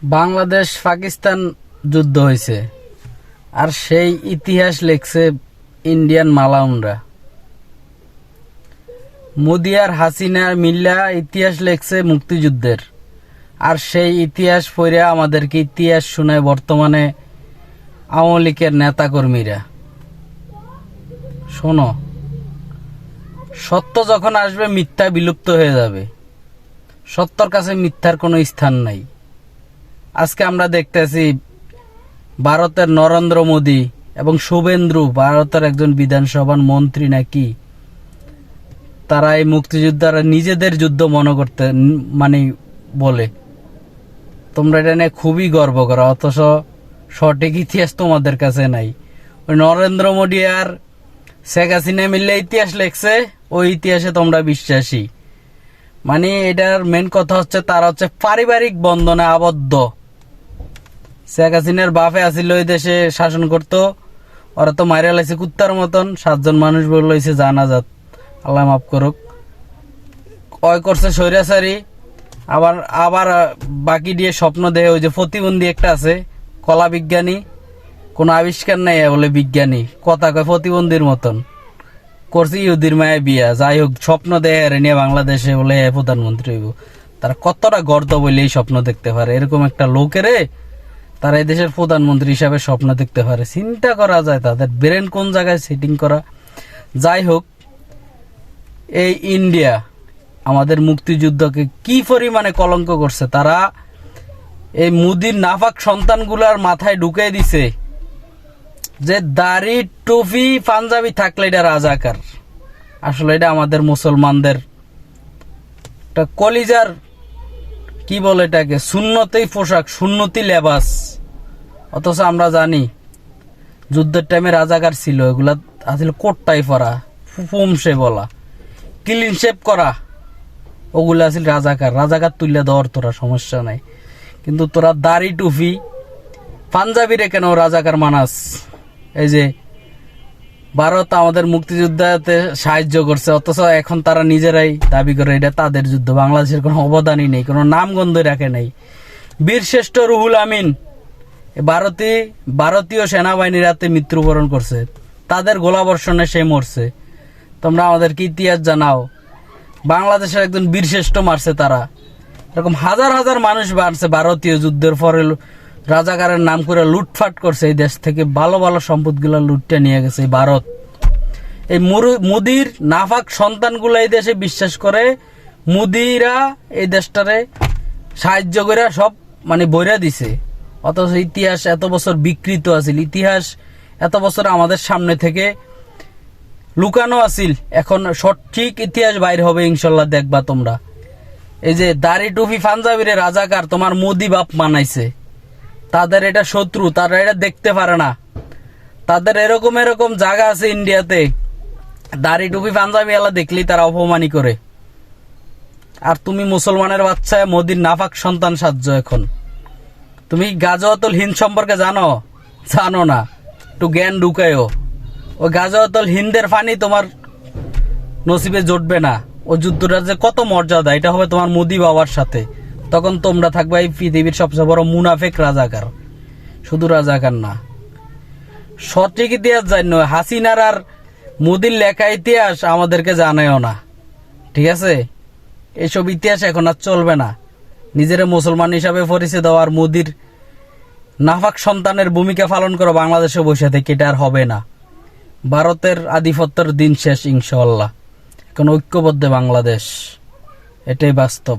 বাংলাদেশ পাকিস্তান যুদ্ধ হয়েছে, আর সেই ইতিহাস লেখছে ইন্ডিয়ান মালাউনরা। মোদি আর হাসিনা মিল্লা ইতিহাস লেখছে মুক্তিযুদ্ধের, আর সেই ইতিহাস পড়ে আমাদেরকে ইতিহাস শোনায় বর্তমানে আওয়ামী লীগের নেতাকর্মীরা। শোনো, সত্য যখন আসবে মিথ্যা বিলুপ্ত হয়ে যাবে। সত্যর কাছে মিথ্যার কোনো স্থান নাই। আজকে আমরা দেখতেছি ভারতের নরেন্দ্র মোদি এবং শুভেন্দু, ভারতের একজন বিধানসভার মন্ত্রী নাকি, তারা এই মুক্তিযোদ্ধারা নিজেদের যুদ্ধ মনে করতে বলে। তোমরা এটা নিয়ে খুবই গর্ব করো, অথচ সঠিক ইতিহাস তোমাদের কাছে নাই। ওই নরেন্দ্র মোদি আর শেখ হাসিনা মিললে ইতিহাস লেখছে, ওই ইতিহাসে তোমরা বিশ্বাসী। এটার মেন কথা হচ্ছে তারা হচ্ছে পারিবারিক বন্ধনে আবদ্ধ। শেখ হাসিনার বাপে আসিল ওই দেশে শাসন করতো, ওরা তো মারিয়া লাইছে কুত্তার মতন। 7 জন মানুষ বলছে জানাজাত, আল্লাহ মাফ করুক। ওই করছে স্বৈরাচারী। আবার আবার বাকি দিয়ে স্বপ্ন দেয়। ওই যে প্রতিবন্ধী একটা আছে, কলা বিজ্ঞানী, কোনো আবিষ্কার নাই বলে বিজ্ঞানী, কথা কয় প্রতিবন্ধীর মতন। করছে ইহুদির মায়ের বিয়া। যাই হোক, স্বপ্ন দেয় আর নিয়ে বাংলাদেশে বলে প্রধানমন্ত্রী হইব। তারা কতটা গর্দ বলে এই স্বপ্ন দেখতে পারে? এরকম একটা লোকেরে তারা এই দেশের প্রধানমন্ত্রী হিসাবে স্বপ্ন দেখতে পারে? চিন্তা করা যায় তাদের ব্রেন কোন জায়গায় সেটিং করা। যাই হোক, এই ইন্ডিয়া আমাদের মুক্তিযুদ্ধকে কি পরিমাণে কলঙ্ক করছে। তারা এই মুদির নাফাক সন্তানগুলার মাথায় ঢুকিয়ে দিছে যে দাড়ি টুপি পাঞ্জাবি থাকলে এটা রাজাকার। আসলে এটা আমাদের মুসলমানদের একটা কলিজার কি বলে এটাকে, সুন্নতেই পোশাক, সুন্নতি লেবাস। অথচ আমরা জানি যুদ্ধের টাইমে রাজাকার ছিল, এগুলা আসলে কোটটাই পরা, ফুমসে বলা, ক্লিন শেপ করা, ওগুলো আসলে রাজাকার। রাজাকার তুললে দেওয়ার তোরা সমস্যা নাই, কিন্তু তোরা দাড়ি টুপি পাঞ্জাবিরে কেন রাজাকার মানাস? এই যে ভারত আমাদের মুক্তিযুদ্ধে সাহায্য করছে, অথচ এখন তারা নিজেরাই দাবি করে এটা তাদের যুদ্ধ। বাংলাদেশের কোনো অবদানই নেই, কোনো নামগন্ধ রাখে নাই। বীরশ্রেষ্ঠ রুহুল আমিন ভারতীয় সেনাবাহিনীর হাতে মৃত্যুবরণ করছে, তাদের গোলাবর্ষণে সে মরছে। তোমরা আমাদেরকে ইতিহাস জানাও, বাংলাদেশের একজন বীরশ্রেষ্ঠ মারছে তারা। এরকম হাজার হাজার মানুষ মারছে ভারতীয় যুদ্ধের পরে। রাজাকারের নাম করে লুটফাট করছে, এই দেশ থেকে ভালো ভালো সম্পদগুলো লুটতে নিয়ে গেছে এই ভারত। এই মুদির নাফাক সন্তানগুলো এই দেশে বিশ্বাস করে, মুদিরা এই দেশটারে সাহায্য করে সব বইরা দিছে। অথচ ইতিহাস এত বছর বিকৃত আছিল, ইতিহাস এত বছর আমাদের সামনে থেকে লুকানো আছিল। এখন সঠিক ইতিহাস বাইর হবে ইনশাল্লাহ, দেখবা তোমরা। এই যে দাড়ি টুপি পাঞ্জাবিরে রাজাকার তোমার মোদি বাপ মানাইছে, তাদের এটা শত্রু, তারা এটা দেখতে পারে না। তাদের এরকম এরকম জায়গা আছে ইন্ডিয়াতে, দাড়ি টুপি পাঞ্জাবি এলা দেখলেই তারা অপমানি করে। আর তুমি মুসলমানের বাচ্চা মোদির নাফাক সন্তান সাজ্য। এখন তুমি গাজওয়াতুল হিন্দ সম্পর্কে জানো না? একটু জ্ঞান ঢুকায়ও। ওই গাজওয়াতুল হিন্দের ফানি তোমার নসিবে জুটবে না। ও যুদ্ধটা যে কত মর্যাদা, এটা হবে তোমার মোদি বাবার সাথে। তখন তোমরা থাকবে এই পৃথিবীর সবচেয়ে বড় মুনাফেক রাজাকার। শুধু রাজাকার না, সঠিক ইতিহাস জানো। হাসিনার আর মোদির লেখা ইতিহাস আমাদেরকে জানায়ও না, ঠিক আছে? এইসব ইতিহাস এখন আর চলবে না। নিজের মুসলমান হিসাবে পরিচয় দেওয়া আর মোদির নাফাক সন্তানের ভূমিকা পালন করো বাংলাদেশে বসে থেকে, এটা আর হবে না। ভারতের আধিপত্যের দিন শেষ ইনশাআল্লাহ। এখন ঐক্যবদ্ধ বাংলাদেশ, এটাই বাস্তব।